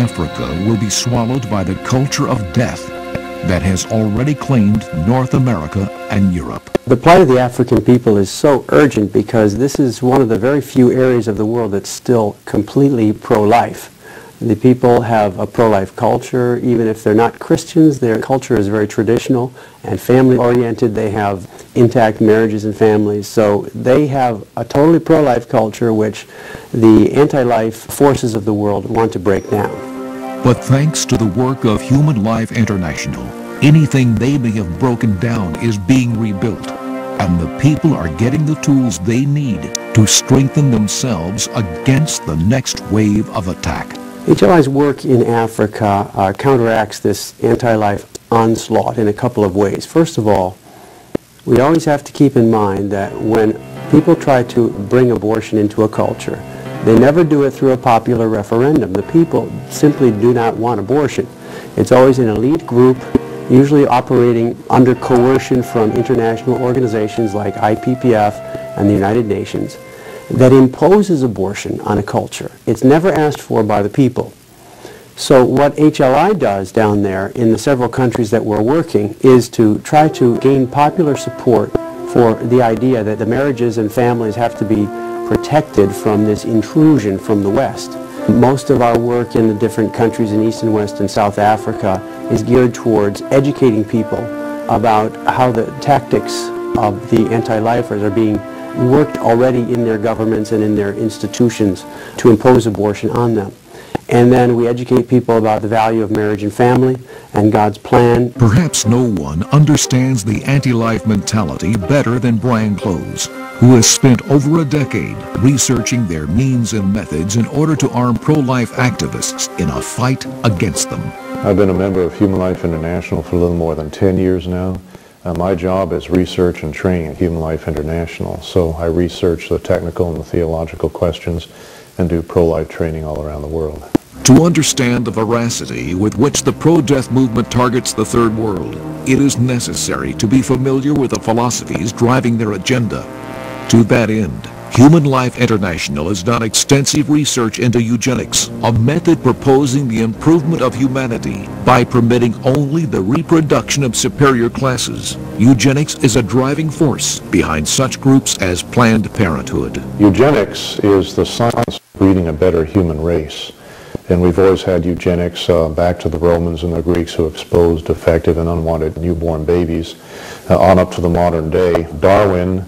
Africa will be swallowed by the culture of death that has already claimed North America and Europe. The plight of the African people is so urgent because this is one of the very few areas of the world that's still completely pro-life. The people have a pro-life culture. Even if they're not Christians, their culture is very traditional and family-oriented. They have intact marriages and families. So they have a totally pro-life culture which the anti-life forces of the world want to break down. But thanks to the work of Human Life International, anything they may have broken down is being rebuilt, and the people are getting the tools they need to strengthen themselves against the next wave of attack. HLI's work in Africa counteracts this anti-life onslaught in a couple of ways. First of all, we always have to keep in mind that when people try to bring abortion into a culture, they never do it through a popular referendum. The people simply do not want abortion. It's always an elite group, usually operating under coercion from international organizations like IPPF and the United Nations, that imposes abortion on a culture. It's never asked for by the people. So what HLI does down there in the several countries that we're working is to try to gain popular support for the idea that the marriages and families have to be protected from this intrusion from the West. Most of our work in the different countries in East and West and South Africa is geared towards educating people about how the tactics of the anti-lifers are being worked already in their governments and in their institutions to impose abortion on them. And then we educate people about the value of marriage and family and God's plan. Perhaps no one understands the anti-life mentality better than Brian Close, who has spent over a decade researching their means and methods in order to arm pro-life activists in a fight against them. I've been a member of Human Life International for a little more than 10 years now. My job is research and training at Human Life International, so I research the technical and the theological questions and do pro-life training all around the world. To understand the veracity with which the pro-death movement targets the Third World, it is necessary to be familiar with the philosophies driving their agenda. To that end, Human Life International has done extensive research into eugenics, a method proposing the improvement of humanity by permitting only the reproduction of superior classes. Eugenics is a driving force behind such groups as Planned Parenthood. Eugenics is the science of breeding a better human race. And we've always had eugenics back to the Romans and the Greeks who exposed defective and unwanted newborn babies on up to the modern day. Darwin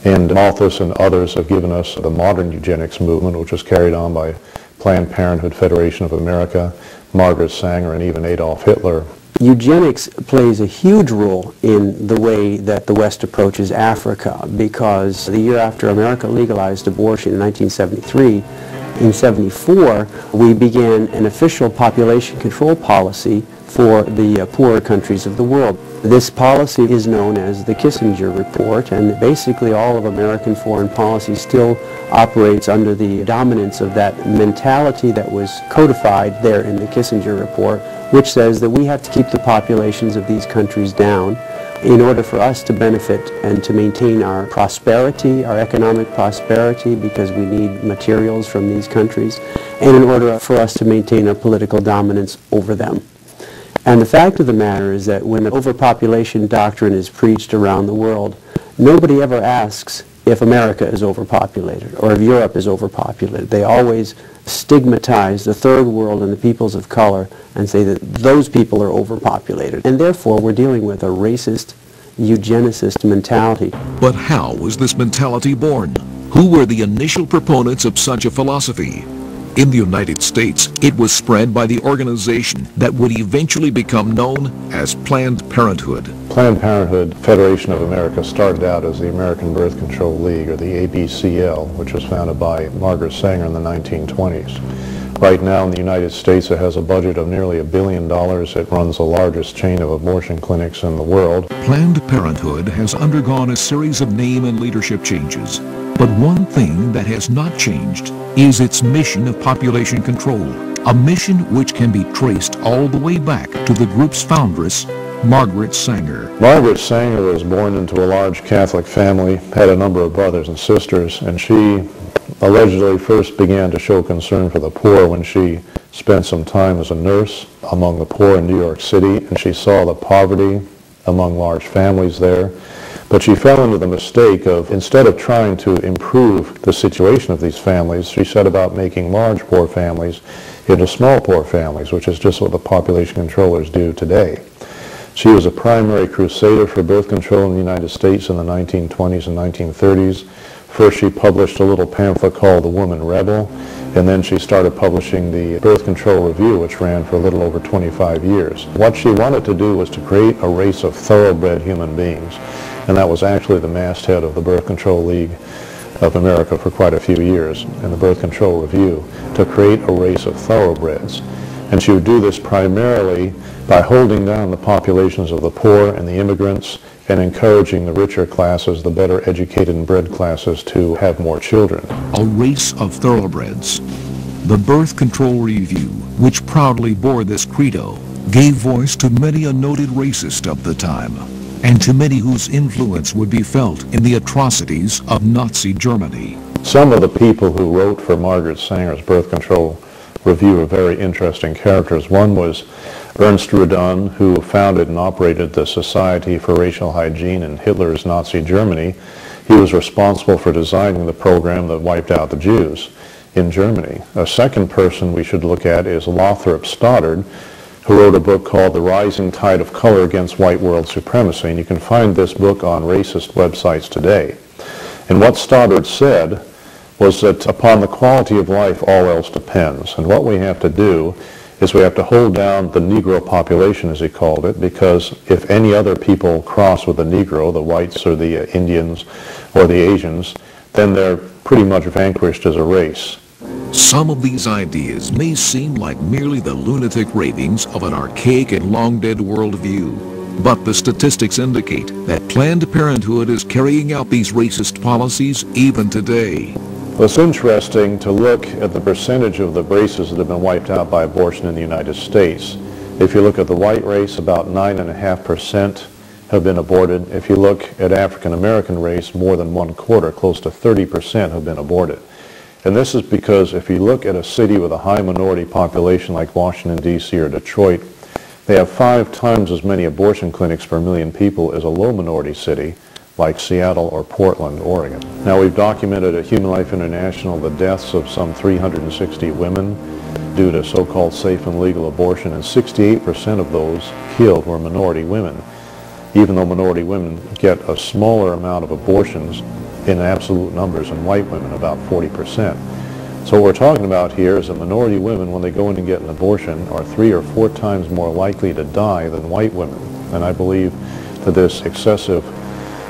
and Malthus and others have given us the modern eugenics movement, which was carried on by Planned Parenthood Federation of America, Margaret Sanger, and even Adolf Hitler. Eugenics plays a huge role in the way that the West approaches Africa, because the year after America legalized abortion in 1973, in 1974, we began an official population control policy for the poorer countries of the world. This policy is known as the Kissinger Report, and basically all of American foreign policy still operates under the dominance of that mentality that was codified there in the Kissinger Report, which says that we have to keep the populations of these countries down in order for us to benefit and to maintain our prosperity, our economic prosperity, because we need materials from these countries, and in order for us to maintain our political dominance over them. And the fact of the matter is that when the overpopulation doctrine is preached around the world, nobody ever asks if America is overpopulated or if Europe is overpopulated. They always stigmatize the Third World and the peoples of color and say that those people are overpopulated. And therefore we're dealing with a racist, eugenicist mentality. But how was this mentality born? Who were the initial proponents of such a philosophy? In the United States, it was spread by the organization that would eventually become known as Planned Parenthood. Planned Parenthood Federation of America started out as the American Birth Control League, or the ABCL, which was founded by Margaret Sanger in the 1920s. Right now in the United States, it has a budget of nearly $1 billion. It runs the largest chain of abortion clinics in the world. Planned Parenthood has undergone a series of name and leadership changes. But one thing that has not changed is its mission of population control, a mission which can be traced all the way back to the group's foundress, Margaret Sanger. Margaret Sanger was born into a large Catholic family, had a number of brothers and sisters, and she allegedly first began to show concern for the poor when she spent some time as a nurse among the poor in New York City, and she saw the poverty among large families there. But she fell into the mistake of, instead of trying to improve the situation of these families, she set about making large poor families into small poor families, which is just what the population controllers do today. She was a primary crusader for birth control in the United States in the 1920s and 1930s. First she published a little pamphlet called The Woman Rebel, and then she started publishing the Birth Control Review, which ran for a little over 25 years. What she wanted to do was to create a race of thoroughbred human beings, and that was actually the masthead of the Birth Control League of America for quite a few years, and the Birth Control Review, to create a race of thoroughbreds. And she would do this primarily by holding down the populations of the poor and the immigrants and encouraging the richer classes, the better educated and bred classes, to have more children. A race of thoroughbreds. The Birth Control Review, which proudly bore this credo, gave voice to many a noted racist of the time, and to many whose influence would be felt in the atrocities of Nazi Germany. Some of the people who wrote for Margaret Sanger's Birth Control Review are very interesting characters. One was Ernst Rudin, who founded and operated the Society for Racial Hygiene in Hitler's Nazi Germany. He was responsible for designing the program that wiped out the Jews in Germany. A second person we should look at is Lothrop Stoddard, who wrote a book called The Rising Tide of Color Against White World Supremacy, and you can find this book on racist websites today. And what Stoddard said was that upon the quality of life all else depends, and what we have to do is we have to hold down the Negro population, as he called it, because if any other people cross with the Negro, the whites or the Indians or the Asians, then they're pretty much vanquished as a race. Some of these ideas may seem like merely the lunatic ravings of an archaic and long-dead worldview, but the statistics indicate that Planned Parenthood is carrying out these racist policies even today. Well, it's interesting to look at the percentage of the races that have been wiped out by abortion in the United States. If you look at the white race, about 9.5% have been aborted. If you look at African American race, more than 1/4, close to 30% have been aborted. And this is because if you look at a city with a high minority population like Washington, D.C. or Detroit, they have 5 times as many abortion clinics per million people as a low minority city like Seattle or Portland, Oregon. Now, we've documented at Human Life International the deaths of some 360 women due to so-called safe and legal abortion, and 68% of those killed were minority women, even though minority women get a smaller amount of abortions in absolute numbers than white women, about 40%. So what we're talking about here is that minority women, when they go in and get an abortion, are 3 or 4 times more likely to die than white women. And I believe that this excessive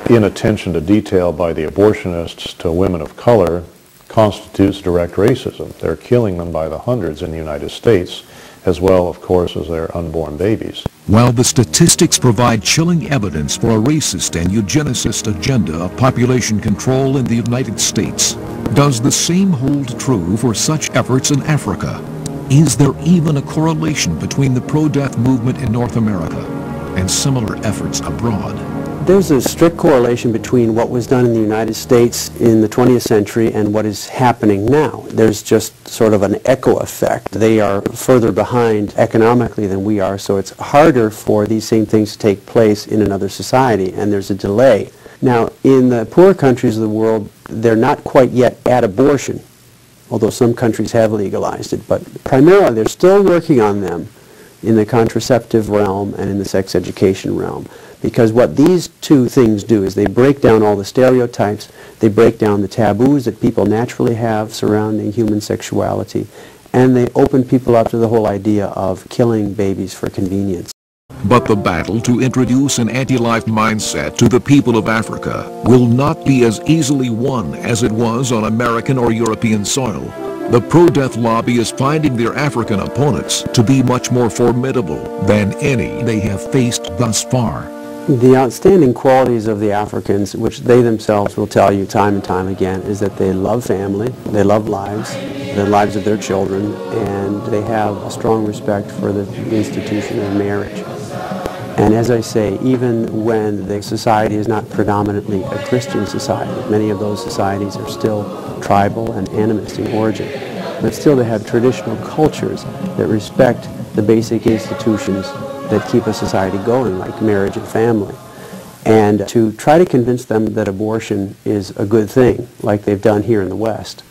inattention to detail by the abortionists to women of color constitutes direct racism. They're killing them by the hundreds in the United States, as well, of course, as their unborn babies. While the statistics provide chilling evidence for a racist and eugenicist agenda of population control in the United States, does the same hold true for such efforts in Africa? Is there even a correlation between the pro-death movement in North America and similar efforts abroad? There's a strict correlation between what was done in the United States in the 20th century and what is happening now. There's just sort of an echo effect. They are further behind economically than we are, so it's harder for these same things to take place in another society, and there's a delay. Now, in the poor countries of the world, they're not quite yet at abortion, although some countries have legalized it, but primarily they're still working on them in the contraceptive realm and in the sex education realm. Because what these two things do is they break down all the stereotypes, they break down the taboos that people naturally have surrounding human sexuality, and they open people up to the whole idea of killing babies for convenience. But the battle to introduce an anti-life mindset to the people of Africa will not be as easily won as it was on American or European soil. The pro-death lobby is finding their African opponents to be much more formidable than any they have faced thus far. The outstanding qualities of the Africans, which they themselves will tell you time and time again, is that they love family, they love lives, the lives of their children, and they have a strong respect for the institution of marriage. And as I say, even when the society is not predominantly a Christian society, many of those societies are still tribal and animist in origin, but still they have traditional cultures that respect the basic institutions that keep a society going, like marriage and family. And to try to convince them that abortion is a good thing, like they've done here in the West,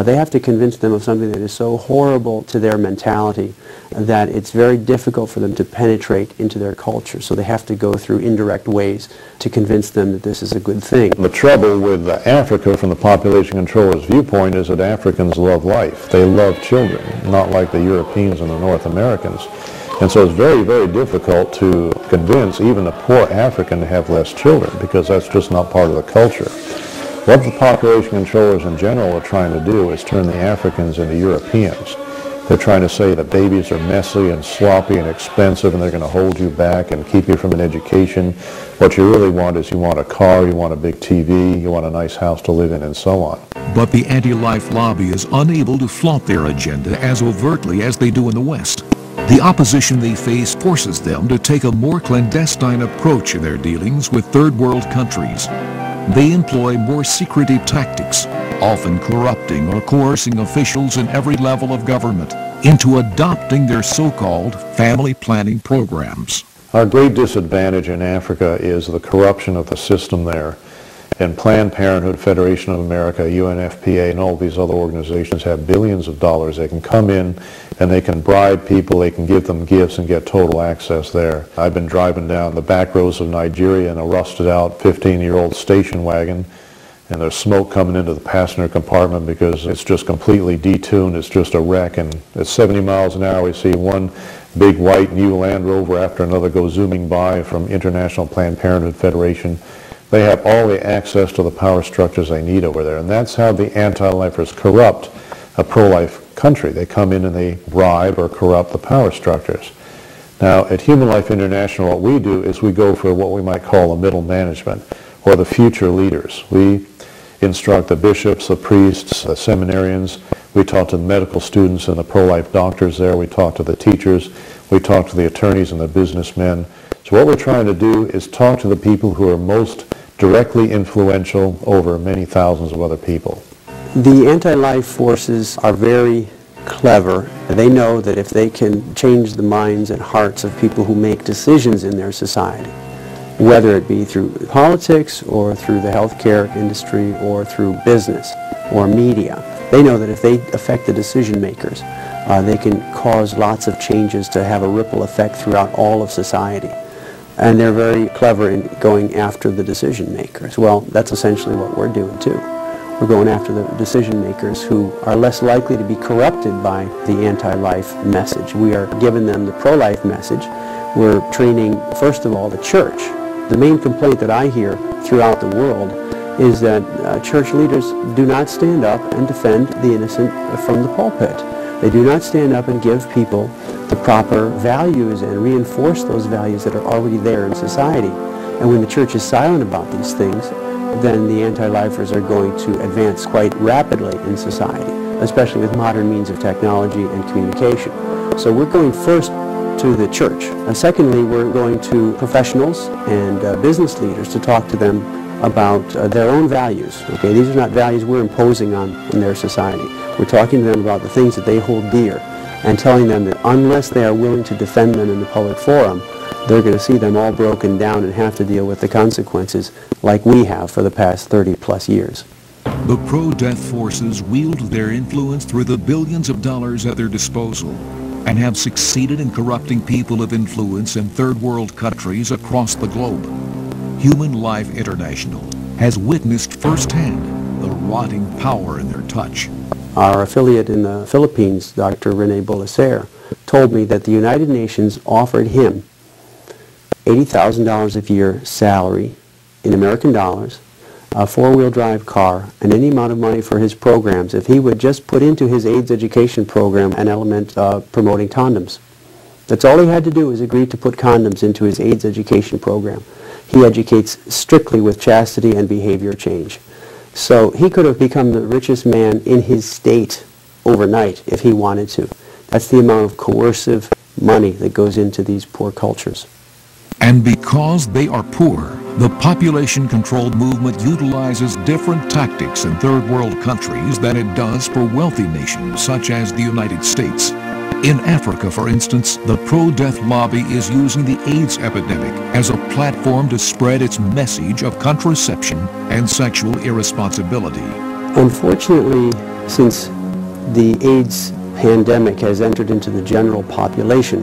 they have to convince them of something that is so horrible to their mentality that it's very difficult for them to penetrate into their culture. So they have to go through indirect ways to convince them that this is a good thing. The trouble with Africa from the population controller's viewpoint is that Africans love life. They love children, not like the Europeans and the North Americans. And so it's very, very difficult to convince even a poor African to have less children, because that's just not part of the culture. What the population controllers in general are trying to do is turn the Africans into Europeans. They're trying to say that babies are messy and sloppy and expensive, and they're going to hold you back and keep you from an education. What you really want is you want a car, you want a big TV, you want a nice house to live in, and so on. But the anti-life lobby is unable to flaunt their agenda as overtly as they do in the West. The opposition they face forces them to take a more clandestine approach in their dealings with third world countries. They employ more secretive tactics, often corrupting or coercing officials in every level of government into adopting their so-called family planning programs. Our great disadvantage in Africa is the corruption of the system there. And Planned Parenthood, Federation of America, UNFPA, and all these other organizations have billions of dollars. They can come in and they can bribe people, they can give them gifts and get total access there. I've been driving down the back roads of Nigeria in a rusted out 15-year-old station wagon, and there's smoke coming into the passenger compartment because it's just completely detuned. It's just a wreck, and at 70 miles an hour we see one big white new Land Rover after another go zooming by from International Planned Parenthood Federation. They have all the access to the power structures they need over there, and that's how the anti-lifers corrupt a pro-life country. They come in and they bribe or corrupt the power structures. Now, at Human Life International, what we do is we go for what we might call the middle management, or the future leaders. We instruct the bishops, the priests, the seminarians. We talk to the medical students and the pro-life doctors there. We talk to the teachers. We talk to the attorneys and the businessmen. So what we're trying to do is talk to the people who are most directly influential over many thousands of other people. The anti-life forces are very clever. They know that if they can change the minds and hearts of people who make decisions in their society, whether it be through politics or through the healthcare industry or through business or media, they know that if they affect the decision makers, they can cause lots of changes to have a ripple effect throughout all of society. And they're very clever in going after the decision makers. Well, that's essentially what we're doing too. We're going after the decision makers who are less likely to be corrupted by the anti-life message. We are giving them the pro-life message. We're training, first of all, the church. The main complaint that I hear throughout the world is that church leaders do not stand up and defend the innocent from the pulpit. They do not stand up and give people the proper values and reinforce those values that are already there in society. And when the church is silent about these things, then the anti-lifers are going to advance quite rapidly in society, especially with modern means of technology and communication. So we're going first to the church. Secondly, we're going to professionals and business leaders to talk to them about their own values. Okay, these are not values we're imposing on in their society. We're talking to them about the things that they hold dear and telling them that unless they are willing to defend them in the public forum, they're going to see them all broken down and have to deal with the consequences like we have for the past 30+ years. The pro-death forces wield their influence through the billions of dollars at their disposal and have succeeded in corrupting people of influence in third world countries across the globe. Human Life International has witnessed firsthand the rotting power in their touch. Our affiliate in the Philippines, Dr. Rene Bolacer, told me that the United Nations offered him $80,000 a year salary in American dollars, a four-wheel drive car, and any amount of money for his programs if he would just put into his AIDS education program an element promoting condoms. That's all he had to do, is agree to put condoms into his AIDS education program. He educates strictly with chastity and behavior change. So he could have become the richest man in his state overnight if he wanted to. That's the amount of coercive money that goes into these poor cultures. And because they are poor, the population-controlled movement utilizes different tactics in third world countries than it does for wealthy nations such as the United States. In Africa, for instance, the pro-death lobby is using the AIDS epidemic as a platform to spread its message of contraception and sexual irresponsibility. Unfortunately, since the AIDS pandemic has entered into the general population,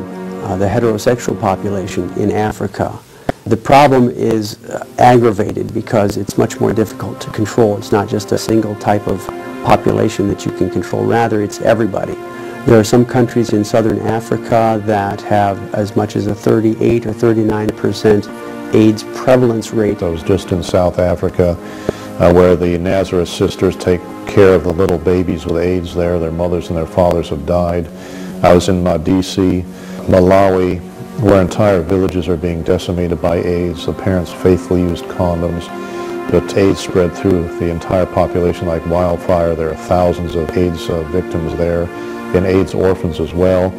the heterosexual population in Africa, the problem is aggravated because it's much more difficult to control. It's not just a single type of population that you can control. Rather, it's everybody. There are some countries in southern Africa that have as much as a 38 or 39% AIDS prevalence rate. I was just in South Africa where the Nazareth sisters take care of the little babies with AIDS there. Their mothers and their fathers have died. I was in D.C., Malawi, where entire villages are being decimated by AIDS. The parents faithfully used condoms, but AIDS spread through the entire population like wildfire. There are thousands of AIDS victims there, and AIDS orphans as well.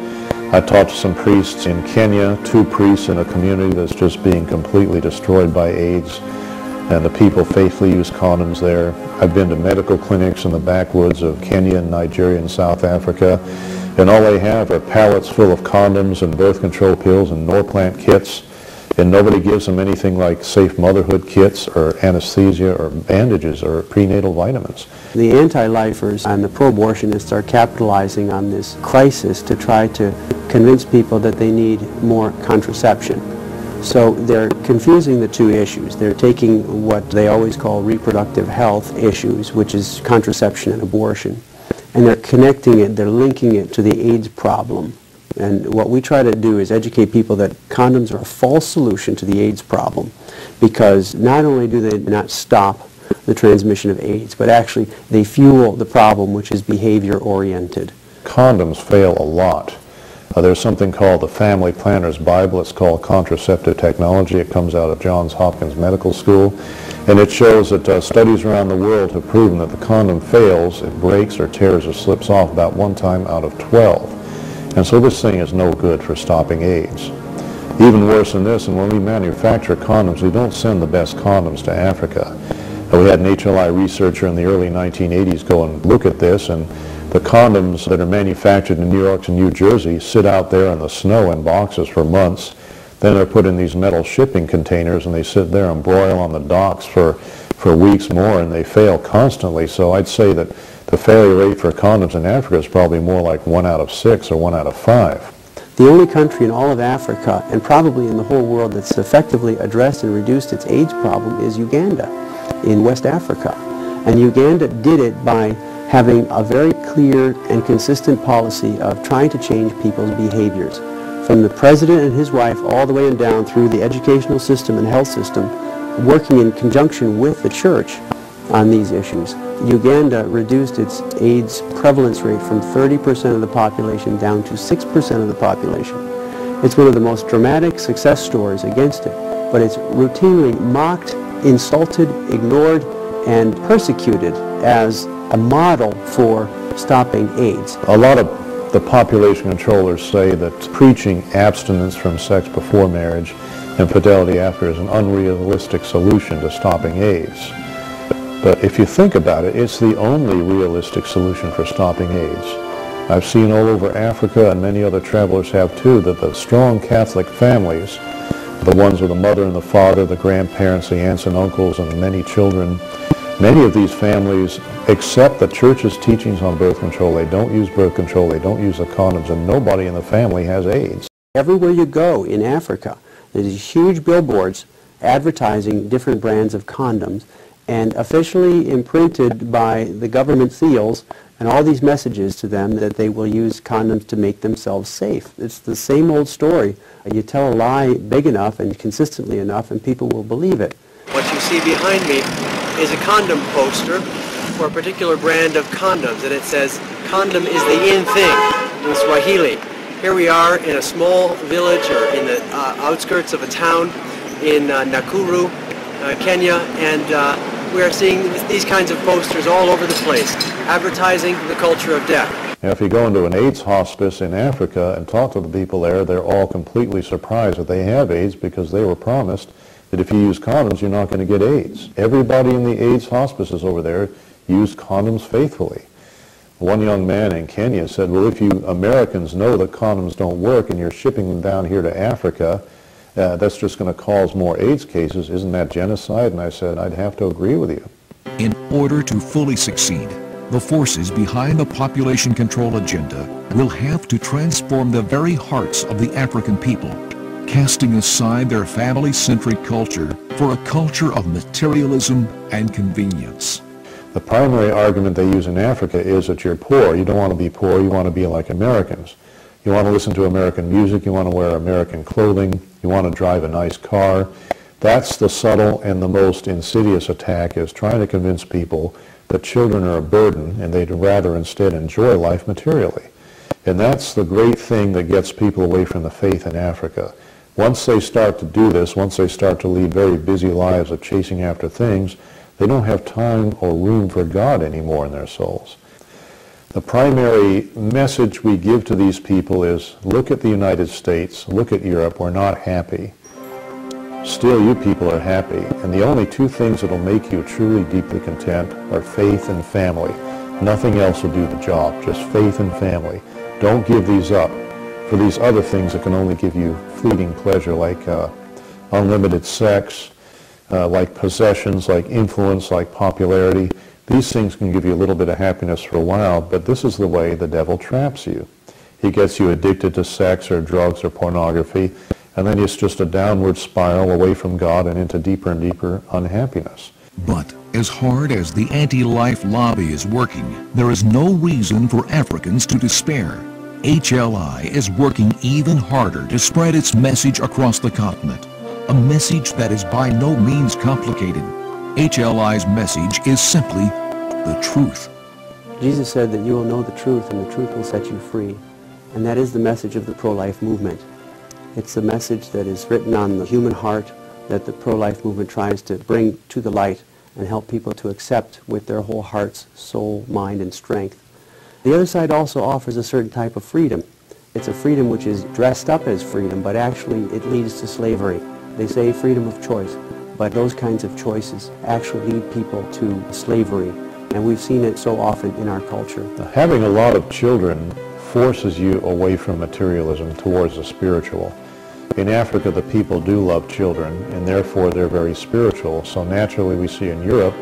I talked to some priests in Kenya, 2 priests in a community that's just being completely destroyed by AIDS, and the people faithfully use condoms there. I've been to medical clinics in the backwoods of Kenya and Nigeria and South Africa, and all they have are pallets full of condoms and birth control pills and Norplant kits, and nobody gives them anything like safe motherhood kits or anesthesia or bandages or prenatal vitamins. The anti-lifers and the pro-abortionists are capitalizing on this crisis to try to convince people that they need more contraception. So they're confusing the 2 issues. They're taking what they always call reproductive health issues, which is contraception and abortion, and they're connecting it, they're linking it to the AIDS problem. And what we try to do is educate people that condoms are a false solution to the AIDS problem, because not only do they not stop the transmission of AIDS, but actually they fuel the problem, which is behavior-oriented. Condoms fail a lot. There's something called the Family Planner's Bible. It's called Contraceptive Technology. It comes out of Johns Hopkins Medical School. And it shows that studies around the world have proven that the condom fails, it breaks or tears or slips off about 1 time out of 12. And so this thing is no good for stopping AIDS. Even worse than this, and when we manufacture condoms, we don't send the best condoms to Africa. We had an HLI researcher in the early 1980s go and look at this, and the condoms that are manufactured in New York and New Jersey sit out there in the snow in boxes for months. Then they're put in these metal shipping containers, and they sit there and broil on the docks for weeks more, and they fail constantly. So I'd say that the failure rate for condoms in Africa is probably more like 1 out of 6 or 1 out of 5. The only country in all of Africa, and probably in the whole world, that's effectively addressed and reduced its AIDS problem is Uganda in West Africa. And Uganda did it by having a very clear and consistent policy of trying to change people's behaviors. From the president and his wife all the way and down through the educational system and health system, working in conjunction with the church on these issues. Uganda reduced its AIDS prevalence rate from 30% of the population down to 6% of the population. It's one of the most dramatic success stories against it, but it's routinely mocked, insulted, ignored, and persecuted as a model for stopping AIDS. A lot of the population controllers say that preaching abstinence from sex before marriage and fidelity after is an unrealistic solution to stopping AIDS. But if you think about it, it's the only realistic solution for stopping AIDS. I've seen all over Africa, and many other travelers have too, that the strong Catholic families, the ones with the mother and the father, the grandparents, the aunts and uncles, and many children, many of these families accept the church's teachings on birth control. They don't use birth control, they don't use the condoms, and nobody in the family has AIDS. Everywhere you go in Africa, there's huge billboards advertising different brands of condoms, and officially imprinted by the government seals and all these messages to them that they will use condoms to make themselves safe. It's the same old story. You tell a lie big enough and consistently enough and people will believe it. What you see behind me is a condom poster for a particular brand of condoms, and it says, "Condom is the in thing," in Swahili. Here we are in a small village or in the outskirts of a town in Nakuru, Kenya, and we are seeing these kinds of posters all over the place, advertising the culture of death. Now, if you go into an AIDS hospice in Africa and talk to the people there, they're all completely surprised that they have AIDS because they were promised that if you use condoms, you're not going to get AIDS. Everybody in the AIDS hospices over there used condoms faithfully. One young man in Kenya said, well, if you Americans know that condoms don't work and you're shipping them down here to Africa, that's just going to cause more AIDS cases. Isn't that genocide? And I said, I'd have to agree with you. In order to fully succeed, the forces behind the population control agenda will have to transform the very hearts of the African people, casting aside their family-centric culture for a culture of materialism and convenience. The primary argument they use in Africa is that you're poor. You don't want to be poor. You want to be like Americans. You want to listen to American music. You want to wear American clothing. You want to drive a nice car. That's the subtle and the most insidious attack, is trying to convince people that children are a burden and they'd rather instead enjoy life materially. And that's the great thing that gets people away from the faith in Africa. Once they start to do this, once they start to lead very busy lives of chasing after things, they don't have time or room for God anymore in their souls. The primary message we give to these people is, look at the United States, look at Europe, we're not happy. Still, you people are happy, and the only two things that will make you truly deeply content are faith and family. Nothing else will do the job, just faith and family. Don't give these up for these other things that can only give you fleeting pleasure, like unlimited sex, like possessions, like influence, like popularity. These things can give you a little bit of happiness for a while, but this is the way the devil traps you. He gets you addicted to sex or drugs or pornography, and then it's just a downward spiral away from God and into deeper and deeper unhappiness. But as hard as the anti-life lobby is working, there is no reason for Africans to despair. HLI is working even harder to spread its message across the continent, a message that is by no means complicated. HLI's message is simply the truth. Jesus said that you will know the truth and the truth will set you free. And that is the message of the pro-life movement. It's the message that is written on the human heart that the pro-life movement tries to bring to the light and help people to accept with their whole hearts, soul, mind, and strength. The other side also offers a certain type of freedom. It's a freedom which is dressed up as freedom, but actually it leads to slavery. They say freedom of choice, but those kinds of choices actually lead people to slavery, and we've seen it so often in our culture. Having a lot of children forces you away from materialism towards the spiritual. In Africa, the people do love children, and therefore they're very spiritual. So naturally we see in Europe,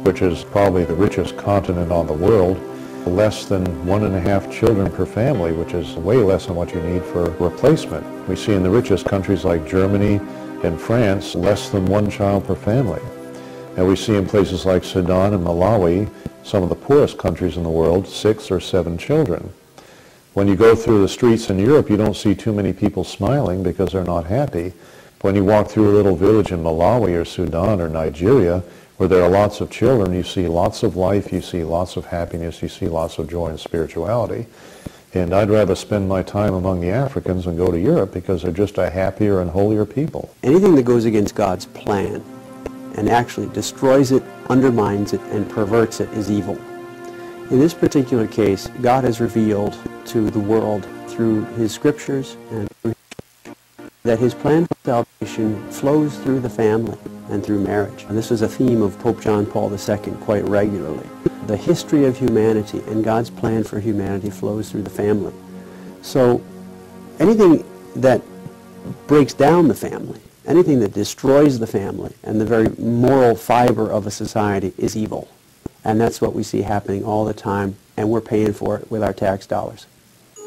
which is probably the richest continent on the world, less than 1.5 children per family, which is way less than what you need for replacement. We see in the richest countries like Germany and France, less than 1 child per family. And we see in places like Sudan and Malawi, some of the poorest countries in the world, 6 or 7 children. When you go through the streets in Europe, you don't see too many people smiling because they're not happy. When you walk through a little village in Malawi or Sudan or Nigeria, where there are lots of children, you see lots of life, you see lots of happiness, you see lots of joy and spirituality. And I'd rather spend my time among the Africans than go to Europe because they're just a happier and holier people. Anything that goes against God's plan and actually destroys it, undermines it, and perverts it is evil. In this particular case, God has revealed to the world through his scriptures and through that his plan for salvation flows through the family and through marriage. And this is a theme of Pope John Paul II quite regularly. The history of humanity and God's plan for humanity flows through the family. So anything that breaks down the family, anything that destroys the family and the very moral fiber of a society is evil. And that's what we see happening all the time, and we're paying for it with our tax dollars.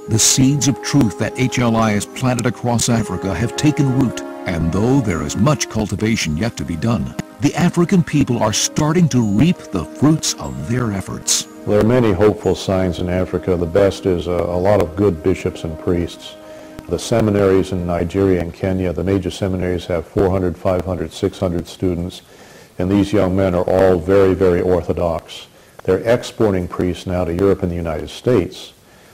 The seeds of truth that HLI has planted across Africa have taken root, and though there is much cultivation yet to be done, the African people are starting to reap the fruits of their efforts. There are many hopeful signs in Africa. The best is a lot of good bishops and priests. The seminaries in Nigeria and Kenya, the major seminaries have 400, 500, 600 students, and these young men are all very, very orthodox. They're exporting priests now to Europe and the United States.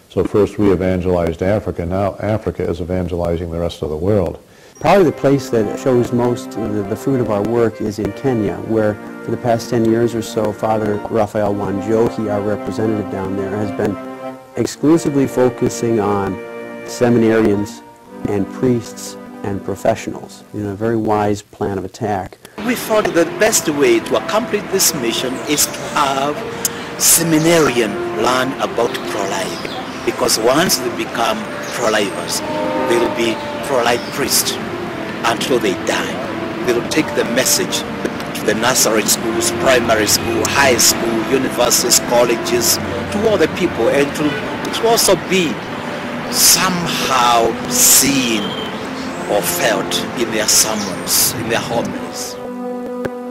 So first we evangelized Africa, now Africa is evangelizing the rest of the world. Probably the place that shows most the fruit of our work is in Kenya, where for the past 10 years or so, Father Raphael Wanjohi, our representative down there, has been exclusively focusing on seminarians and priests and professionals in a very wise plan of attack. We thought the best way to accomplish this mission is to have seminarians learn about pro-life, because once they become pro-lifers, they will be pro-life priests until they die. They will take the message to the nursery schools, primary school, high school, universities, colleges, to all the people, and to also be somehow seen or felt in their sermons, in their homilies.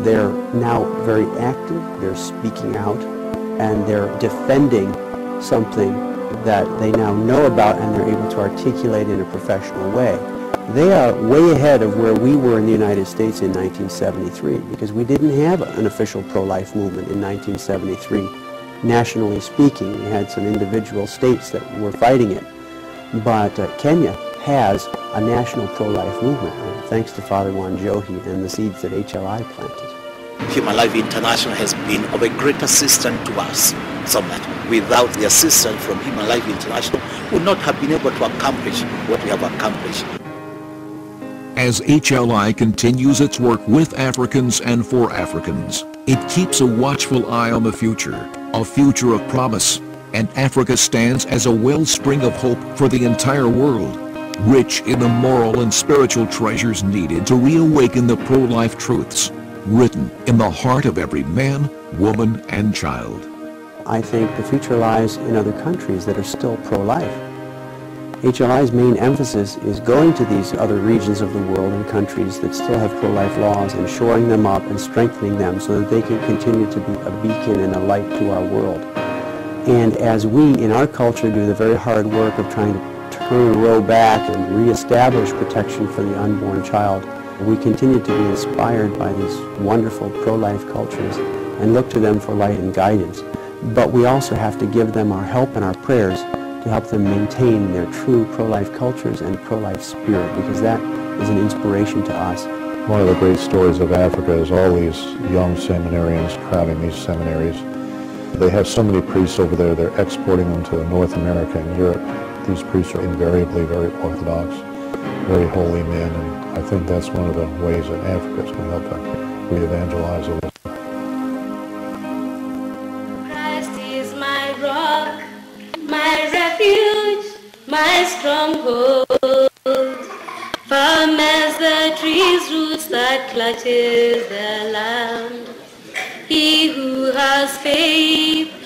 They're now very active, they're speaking out, and they're defending something that they now know about and they're able to articulate in a professional way. They are way ahead of where we were in the United States in 1973, because we didn't have an official pro-life movement in 1973. Nationally speaking, we had some individual states that were fighting it, but Kenya has a national pro-life movement, thanks to Father Wanjohi and the seeds that HLI planted. Human Life International has been of a great assistance to us, so that without the assistance from Human Life International, we would not have been able to accomplish what we have accomplished. As HLI continues its work with Africans and for Africans, it keeps a watchful eye on the future, a future of promise, and Africa stands as a wellspring of hope for the entire world, rich in the moral and spiritual treasures needed to reawaken the pro-life truths written in the heart of every man, woman, and child. I think the future lies in other countries that are still pro-life. HLI's main emphasis is going to these other regions of the world and countries that still have pro-life laws and shoring them up and strengthening them so that they can continue to be a beacon and a light to our world. And as we in our culture do the very hard work of trying to turn Roe back and reestablish protection for the unborn child, we continue to be inspired by these wonderful pro-life cultures and look to them for light and guidance. But we also have to give them our help and our prayers to help them maintain their true pro-life cultures and pro-life spirit, because that is an inspiration to us. One of the great stories of Africa is all these young seminarians crowding these seminaries. They have so many priests over there, they're exporting them to North America and Europe. These priests are invariably very orthodox, very holy men, and I think that's one of the ways that Africa is going to help re-evangelize a little. Christ is my rock, my refuge, my stronghold, firm as the tree's roots that clutches the land. He who has faith